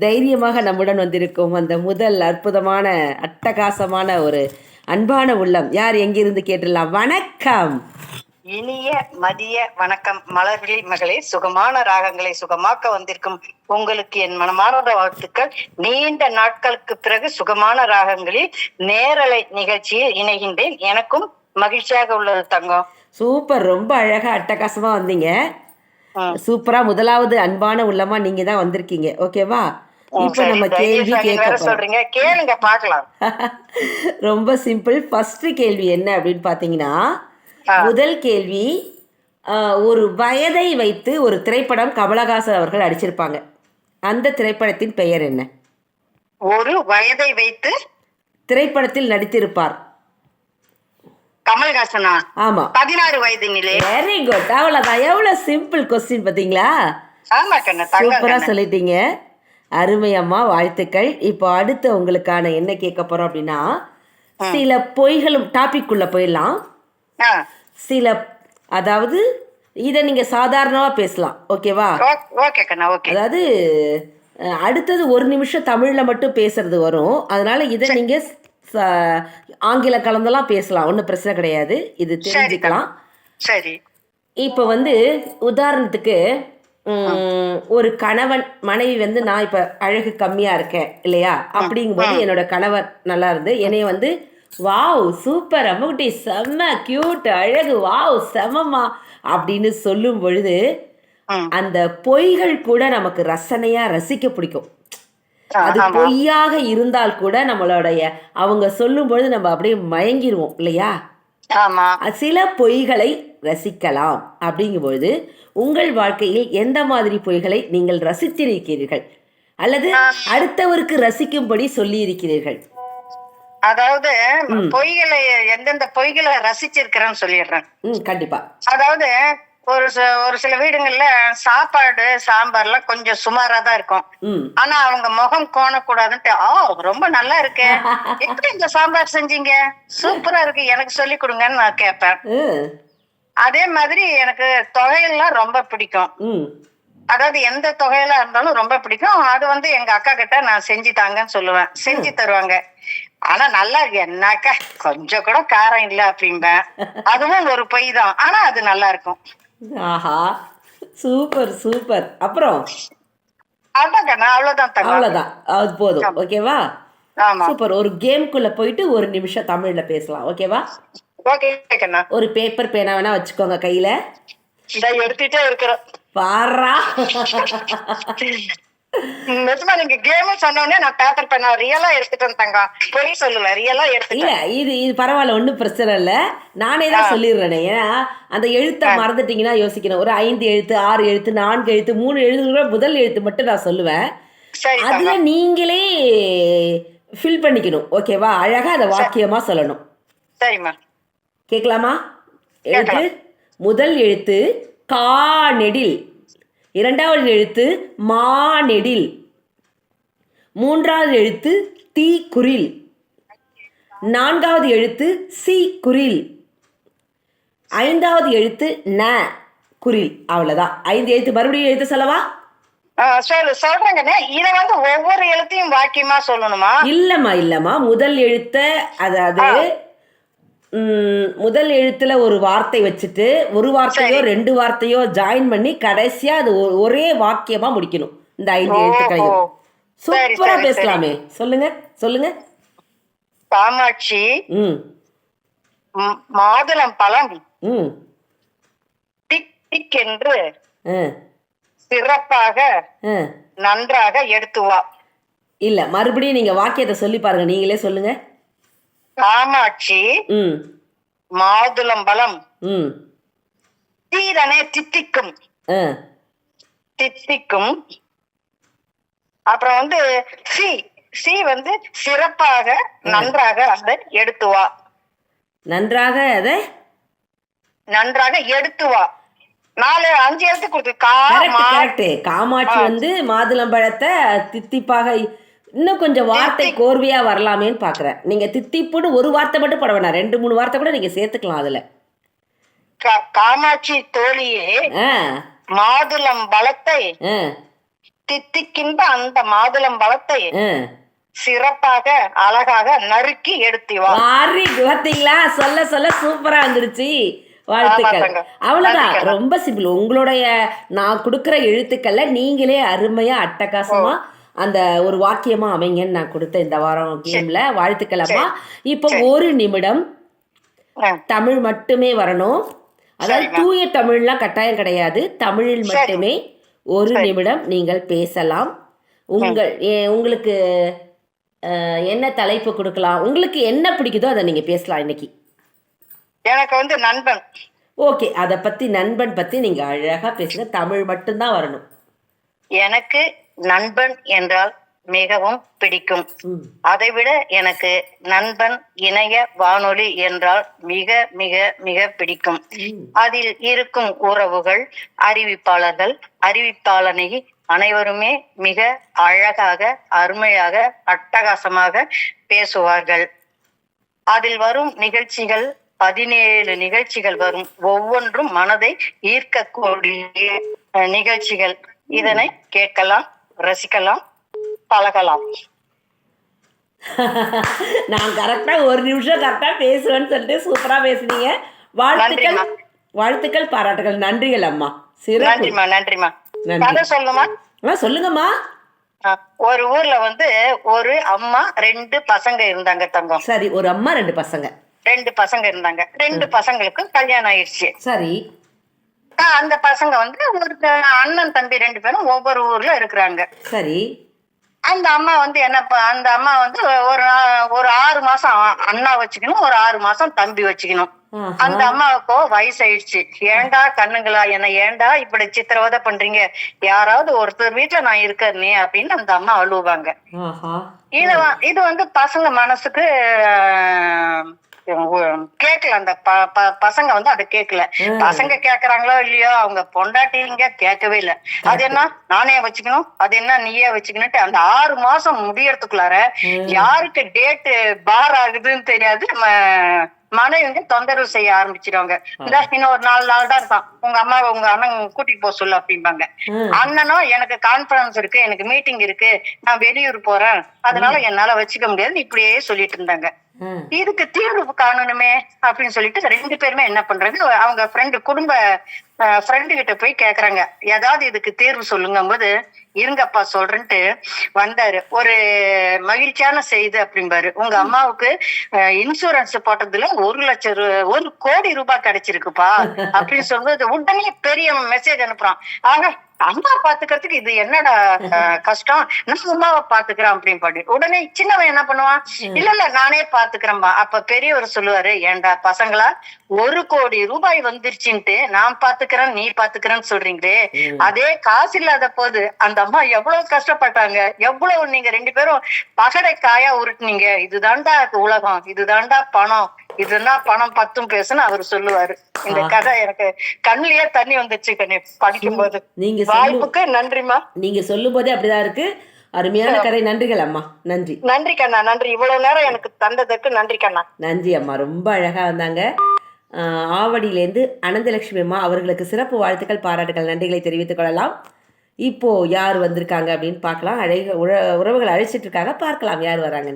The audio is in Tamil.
தைரியமாக நம்முடன் வந்திருக்கும் அந்த முதல் அற்புதமான அட்டகாசமான ஒரு அன்பான உள்ளம் யார் எங்கிருந்து கேட்டுடலாம். வணக்கம். இனிய மதிய வணக்கம் மலர்களி மகளே. சுகமான ராகங்களை சுகமாக்க வந்திருக்கும் உங்களுக்கு என் மனமார்ந்த வாழ்த்துக்கள். நீண்ட நாட்களுக்கு பிறகு சுகமான ராகங்களில் நேரலை நிகழ்ச்சியில் இணைகின்றேன். எனக்கும் மகிழ்ச்சியாக உள்ளது தங்கம். சூப்பர், ரொம்ப அழகா அட்டகாசமா வந்தீங்க. சூப்பரா முதலாவது அன்பான உள்ளமா நீங்க தான் வந்திருக்கீங்க. ஓகேவா? இப்ப நம்ம கேள்வி கேட்க சொல்றீங்க, கேளுங்க பார்க்கலாம். ரொம்ப சிம்பிள். ஃபர்ஸ்ட் கேள்வி என்ன அப்படின்னு பாத்தீங்கன்னா, முதல் கேள்வி, ஒரு வயதை வைத்து ஒரு திரைப்படம் கமலஹாசன் அவர்கள் அடிச்சிருப்பாங்க. அந்த திரைப்படத்தின் பெயர் என்ன? ஒரு வயதை வைத்து திரைப்படத்தில் நடித்திருப்பார் கமல்ஹாசனா? ஆமா, 16 வயதினிலே. Very good. அவ்வளவுதான். எவ்வளவு சிம்பிள் கொஸ்டின் பாத்தீங்களா? சூப்பரா சொல்லிட்டீங்க. அருமை அம்மா, வாழ்த்துக்கள். இப்போ அடுத்து உங்களுக்கான என்ன கேட்க போறோம் அப்படின்னா, சில பொய்களும் டாபிக் உள்ள போயிடலாம். சில, அதாவது இதை நீங்க சாதாரணமா பேசலாம். ஓகேவா? அதாவது அடுத்தது ஒரு நிமிஷம் தமிழ்ல மட்டும் பேசுறது வரும். அதனால இதை நீங்க ஆங்கில கலந்தெல்லாம் பேசலாம், ஒன்றும் பிரச்சனை கிடையாது. இது தெரிஞ்சுக்கலாம். சரி. இப்போ உதாரணத்துக்கு ஒரு கணவன் மனைவி நான் இப்போ அழகு கம்மியா இருக்கேன் இல்லையா, அப்படிங்கும்போது என்னோட கணவர் நல்லா இருந்து என்னைய வாவ் சூப்பர் அம்முக்குட்டி, செம்ம கியூட், அழகு, வாவ் செம்மம்மா அப்படின்னு சொல்லும் பொழுது அந்த பொய்கள் கூட நமக்கு ரசனையா ரசிக்க பிடிக்கும். அது பொய்யாக இருந்தால் கூட நம்மளுடைய அவங்க சொல்லும் பொழுது நம்ம அப்படியே மயங்கிடுவோம் இல்லையா? சில பொய்களை ரசிக்கலாம். அப்படிங்கும்பொழுது உங்கள் வாழ்க்கையில் எந்த மாதிரி பொய்களை நீங்கள் ரசித்திருக்கிறீர்கள் அல்லது அடுத்தவருக்கு ரசிக்கும்படி சொல்லி இருக்கிறீர்கள்? அதாவது பொய்களை, எந்தெந்த பொய்களை ரசிச்சிருக்கிறேன்னு சொல்லிடுறேன். கண்டிப்பா. அதாவது ஒரு சில வீடுகள்ல சாப்பாடு சாம்பார்லாம் கொஞ்சம் சுமாரா தான் இருக்கும். ஆனா அவங்க முகம் கோணக்கூடாதுன்ட்டு, ரொம்ப நல்லா இருக்கு, எப்படி இந்த சாம்பார் செஞ்சீங்க, சூப்பரா இருக்கு, எனக்கு சொல்லி கொடுங்கன்னு நான் கேட்பேன். அதே மாதிரி எனக்கு தொகையெல்லாம் ரொம்ப பிடிக்கும். அதாவது எந்த தொகையில இருந்தாலும் ரொம்ப பிடிக்கும். அது எங்க அக்கா கிட்ட நான் செஞ்சு தாங்கன்னு சொல்லுவேன், செஞ்சு தருவாங்க. ஆனா நல்லா இருக்கு, என்னக்கா கொஞ்சம் கூட காரம் இல்ல அப்படின்பேன். அதுவும் ஒரு பொய் தான், ஆனா அது நல்லா இருக்கும். ஆஹா, சூப்பர் சூப்பர். அப்புறம் அவ்வளவுதான், அது போதும். ஓகேவா? சூப்பர். ஒரு கேம்குள்ள போயிட்டு ஒரு நிமிஷம் தமிழ்ல பேசலாம். ஓகேவா? ஒரு பேப்பர் பேனா வேணா வச்சுக்கோங்க கையில. எடுத்துட்டே இருக்கிறோம் பாரா. நீங்க கேம் சொன்னோடனே நான் பேப்பர் பேனா ரியலா எடுத்துட்டேன் தங்கம், பொய் சொல்லல, ரியலா எடுத்துட்டேன். இல்ல, இது பரவாயில்ல, ஒன்றும் பிரச்சனை இல்லை. நானே தான் சொல்லிடுறேனே. ஏன்னா அந்த எழுத்தை மறந்துட்டீங்கன்னா யோசிக்கணும். ஒரு 5 எழுத்து, 6 எழுத்து, 4 எழுத்து, 3 எழுத்து, முதல் எழுத்து மட்டும் நான் சொல்லுவேன். அதுல நீங்களே ஃபில் பண்ணிக்கணும். ஓகேவா? அழகா அதை வாக்கியமா சொல்லணும். சரிம்மா. கேட்கலாமா? எழுத்து, முதல் எழுத்து கா நெடில், இரண்டாவது எழுத்து மா நெடில், மூன்றாவது எழுத்து தி குரில், நான்காவது எழுத்து சி குரில், ஐந்தாவது எழுத்து ந குரில். அவ்வளவுதான். 5 எழுத்து. மறுபடியும் எழுத்து சொல்லவா? சொல்றேங்க. இத ஒவ்வொரு எழுத்தையும் வாக்கியமா சொல்லணுமா? இல்லம்மா, முதல் எழுத்த, அதாவது முதல் எழுத்துல ஒரு வார்த்தை வச்சுட்டு ஒரு வார்த்தையோ 2 வார்த்தையோ ஜாயின் பண்ணி கடைசியா அது ஒரே வாக்கியமா முடிக்கணும். இந்த 5 எழுத்துக்களையும் சூப்பரா பேசலாமே. சொல்லுங்க. காமாட்சி மாதுளம் பழம் டிக் டிக் என்று சிறப்பாக நன்றாக எடுத்து வா. இல்ல, மறுபடியும் நீங்க வாக்கியத்தை சொல்லி பாருங்க, நீங்களே சொல்லுங்க. காமாட்சி மாதுளம்பழம் தீரனே தித்திக்கும் தித்திக்கும். அப்புறம் சி சி சிறப்பாக நன்றாக அதை எடுத்து வா. நன்றாக அதை எடுத்து வா. 4 5 எழுத்து கொடுத்து காமாட்சி மாதுளம்பழத்தை தித்திப்பாக. இன்னும் கொஞ்சம் வார்த்தை கோர்வையா வரலாமேன்னு பாக்குறேன். நீங்க தித்திப்புன்னு ஒரு வார்த்தை மட்டும் போட வேணாம், 2-3 வார்த்தை கூட நீங்க சேர்த்துக்கலாம் அதுல. காமாட்சி தோழியே மாதுளம் பழத்தை தித்திக்கின்ற அந்த மாதுளம் பழத்தை ஆ. சிறப்பாக அழகாக நறுக்கி எடுத்து வா. வாரி பார்த்தீங்களா, சொல்ல சொல்ல சூப்பரா வந்துருச்சு. வாழ்த்துக்கள். தங்கம். அவ்வளவுதான், நன்றி கண்ணா. ரொம்ப சிம்பிள். உங்களுடைய நான் கொடுக்குற எழுத்துக்கள்ல நீங்களே அருமையா அட்டகாசமா அந்த ஒரு வாக்கியமா அமைங்கன்னு நான் கொடுத்த இந்த வாரம் கேம்ல. வாழ்த்துக்கள் அம்மா. இப்போ ஒரு நிமிடம் தமிழ் மட்டுமே வரணும். அதாவது தூய தமிழ்லாம் கட்டாயம் கிடையாது, தமிழில் மட்டுமே ஒரு நிமிடம் நீங்கள் பேசலாம். உங்களுக்கு என்ன தலைப்பு கொடுக்கலாம், உங்களுக்கு என்ன பிடிக்குதோ அதை நீங்க பேசலாம் இன்னைக்கு. எனக்கு வந்து நண்பன். ஓகே, அதை பத்தி, நண்பன் பத்தி நீங்க அழகா பேசுங்க. தமிழ் மட்டும்தான் வரணும். எனக்கு நண்பன் என்றால் மிகவும் பிடிக்கும். அதைவிட எனக்கு நண்பன் இணைய வானொலி என்றால் மிக மிக மிக பிடிக்கும். அதில் இருக்கும் உறவுகள், அறிவிப்பாளர்கள், அறிவிப்பாளனை அனைவருமே மிக அழகாக, அருமையாக, அட்டகாசமாக பேசுவார்கள். அதில் வரும் நிகழ்ச்சிகள் 17 நிகழ்ச்சிகள் வரும். ஒவ்வொன்றும் மனதை ஈர்க்கக்கூடிய நிகழ்ச்சிகள். இதனை கேட்கலாம், ரசிக்கலாம், பழகலாம். நான் கரெக்டா ஒரு நிமிஷம் கரெக்டா பேசுவேன்னு சொல்லிட்டு சூப்பரா பேசுனீங்க. வாழ்த்துக்கள், வாழ்த்துக்கள், பாராட்டுகள், நன்றிகள் அம்மா. நன்றிமா, நன்றிமா. கதை சொல்லுமா? சொல்லுங்கம்மா. ஒரு ஊர்ல வந்து ஒரு அம்மா 2 பசங்க இருந்தாங்க தங்கம். சரி, ஒரு அம்மா 2 பசங்க. 2 பசங்க இருந்தாங்க. 2 பசங்களுக்கும் கல்யாணம் ஆயிடுச்சு. சரி. அந்த பசங்க வந்து ஒரு அண்ணன் தம்பி 2 பேரும் ஒவ்வொரு ஊர்ல இருக்கிறாங்க. சரி. அந்த அம்மா வந்து அந்த அம்மா வந்து ஒரு 6 மாசம் அண்ணா வச்சுக்கணும், ஒரு 6 மாசம் தம்பி வச்சுக்கணும். அந்த அம்மாவுக்கோ வயசாயிடுச்சு. ஏண்டா கண்ணுங்களா, என்ன ஏண்டா இப்படி சித்திரவதை பண்றீங்க, யாராவது ஒருத்தர் வீட்டுல நான் இருக்கேனே அப்படின்னு அந்த அம்மா அழுவாங்க. இது வந்து பசங்க மனசுக்கு கேக்கல. அந்த பசங்க வந்து அதை கேட்கல. பசங்க கேக்குறாங்களோ இல்லையோ, அவங்க பொண்டாட்டிங்க கேட்கவே இல்லை. அது என்ன நானே வச்சுக்கணும், அது என்ன நீயே வச்சுக்கணும்ட்டு அந்த 6 மாசம் முடியறதுக்குள்ளார யாருக்கு டேட்டு பார் ஆகுதுன்னு தெரியாது, மனைவிங்க தொந்தரவு செய்ய ஆரம்பிச்சிருவாங்க. இந்த இன்னும் ஒரு 4 நாள் தான் இருக்கான், உங்க அண்ணன் கூட்டிட்டு போக சொல்லு அப்படிம்பாங்க. அண்ணனும் எனக்கு கான்பரன்ஸ் இருக்கு, எனக்கு மீட்டிங் இருக்கு, நான் வெளியூர் போறேன், அதனால என்னால வச்சுக்க முடியாதுன்னு இப்படியே சொல்லிட்டு இருந்தாங்க. இதுக்கு தீர்வு காணணுமே அப்படின்னு சொல்லிட்டு 2 பேருமே என்ன பண்றாங்க, அவங்க குடும்ப ஃப்ரெண்டு கிட்ட போய் கேக்குறாங்க, ஏதாவது இதுக்கு தீர்வு சொல்லுங்கும் போது, இருங்கப்பா சொல்றேன்ட்டு வந்தாரு. ஒரு மகிழ்ச்சியான செய்தி அப்படிம்பாரு, உங்க அம்மாவுக்கு இன்சூரன்ஸ் போட்டதுல 1 கோடி ரூபாய் கிடைச்சிருக்குப்பா அப்படின்னு சொல்லும்போது உடனே பெரிய மெசேஜ் அனுப்புறான். ஆக அம்மா பாத்துக்கிறதுக்கு இது என்னடா கஷ்டம், நான் அம்மாவை பாத்துக்கிறேன் அப்படின்னு பாடி உடனே சின்னவன் என்ன பண்ணுவான், இல்ல நானே பாத்துக்கிறேன்பா. அப்ப பெரியவர் சொல்லுவாரு, ஏண்டா பசங்களா, 1 கோடி ரூபாய் வந்துருச்சுன்ட்டு நான் பாத்துக்கிறேன் நீ பாத்துக்கிறேன்னு சொல்றீங்களே, அதே காசு இல்லாத போது அந்த அம்மா எவ்வளவு கஷ்டப்பட்டாங்க, எவ்வளவு நீங்க 2 பேரும் பகடை காயா உருட்டுனீங்க, இதுதான்டா உலகம், இதுதான்டா பணம், இதுதான் பணம் 10 பேசுன்னு அவர் சொல்லுவாரு. இந்த கதை எனக்கு கண்ணிலேயே தண்ணி வந்துச்சு படிக்கும் போது. நீங்க வாய்ப்புக்கு நன்றிமா. நீங்க சொல்லும் போதே அப்படிதான் இருக்கு. அருமையான கதை. நன்றிகள் அம்மா. நன்றி. நன்றி கண்ணா, நன்றி. இவ்வளவு நேரம் எனக்கு தந்ததற்கு நன்றி கண்ணா. நன்றி அம்மா, ரொம்ப அழகா வந்தாங்க. ஆவடியிலேருந்து அனந்தலட்சுமி அம்மா அவர்களுக்கு சிறப்பு வாழ்த்துக்கள், பாராட்டுகள், நன்றிகளை தெரிவித்துக் கொள்ளலாம். இப்போ யார் வந்திருக்காங்க அப்படின்னு பார்க்கலாம். உறவுகள் அழைச்சிட்டு இருக்காங்க, பார்க்கலாம் யார் வராங்க.